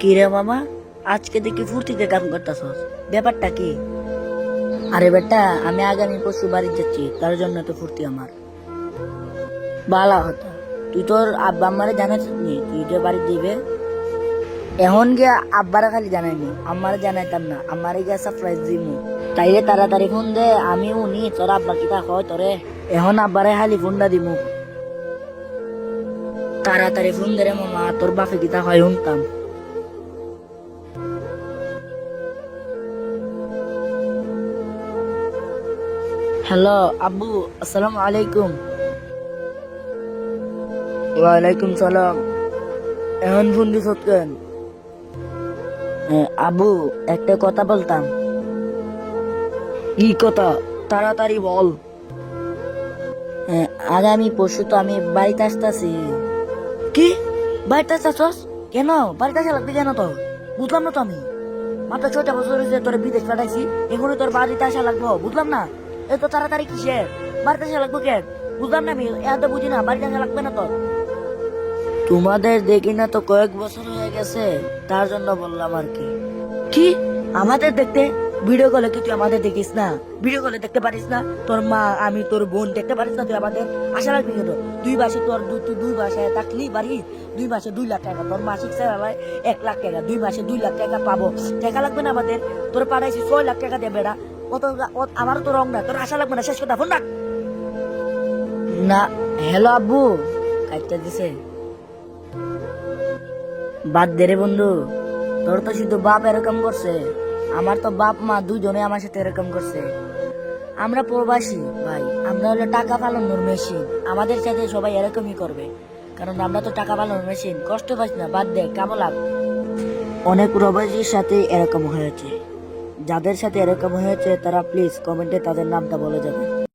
কি রে মামা, আজকে দেখি ফুর্তিতে কাম করতেছস, ব্যাপারটা কি? আরে বেটা, আমি আগামী পরশু বাড়ি যাচ্ছি, তার জন্য তো ফুর্তি আমার। বালা হতা, তুই তোর আব্বা আম্মারে জানাস নি তুই যে বাড়ি দিবে? এখন গিয়া আব্বারা খালি জানাইনি, আম্মারে জানাইতাম না, আম্মারে গিয়া সারপ্রাইজ দিমু। তাইলে তাড়াতাড়ি ফোন দে, আমি উনি তোর আব্বা কিতা কয় তোরে। এখন আব্বারে খালি ফোনটা দিমু। তাড়াতাড়ি ফোন দে রে মামা, তোর বাপে কিতা হয় শুনতাম। হ্যালো আব্বু, আসসালামু আলাইকুম। ওয়ালাইকুম সালাম। এখন ফোন দিছ কেন? আব্বু, একটা কথা বলতাম। কি কথা? তাড়াতাড়ি বল। হ্যাঁ, আগামী পরশু তো আমি বাড়িতে আসতেছি। কি? বাড়িতে আসতেছস কেন? বাড়িতে আসা লাগবে কেন তোর? বুঝলাম না তো আমি। মাত্র 6টা বছর হয়েছে তোর বিদেশ পাঠাইছি, এখনই তোর বাড়িতে আসা লাগবো? বুঝলাম না। এত তাড়াতাড়ি কিসের? বাড়িতে আসা লাগবো কেন? বুঝলাম না আমি, এত বুঝি না। বাড়িতে আসা লাগবে না তোর? তোমাদের দেখি না তো কয়েক বছর হয়ে গেছে, তার জন্য বললাম আর কি। কি? আমাদের দেখতে? ভিডিও কলে কি তুই আমাদের দেখিস না? ভিডিও কলে দেখতে পারিস না? তোর মা, আমি, তোর বোন দেখতে পারিস না তুই আমাদের? আশা রাখবি কেন? দুই মাসে তোর তুই 2 মাসে থাকলি বাড়ি, 2 মাসে 2 লাখ টাকা তোর মাসিক স্যালারি, 1 লাখ টাকা, 2 মাসে 2 লাখ টাকা পাবো। টাকা লাগবে না আমাদের? তোর পাঠাইছি 6 লাখ টাকা দেবে বেড়া। কত? আমারও তো রং না, তোর আশা লাগবে না। শেষ কথা, ফোন রাখ। না। হ্যালো আব্বু, কাটতে দিছে। বাদ দে রে বন্ধু, তোর তো শুধু বাপ এরকম করছে, আমার তো বাপ মা দুজনে আমার সাথে এরকম করছে। আমরা প্রবাসী ভাই, আমরা হলো টাকা পালানোর মেশিন, আমাদের সাথে সবাই এরকমই করবে, কারণ আমরা তো টাকা পালানোর মেশিন। কষ্ট পাস না, বাদ দে, কেমন লাভ। অনেক প্রবাসীর সাথে এরকম হয়েছে, যাদের সাথে এরকম হয়েছে তারা প্লিজ কমেন্টে তাদের নামটা বলে যাবে।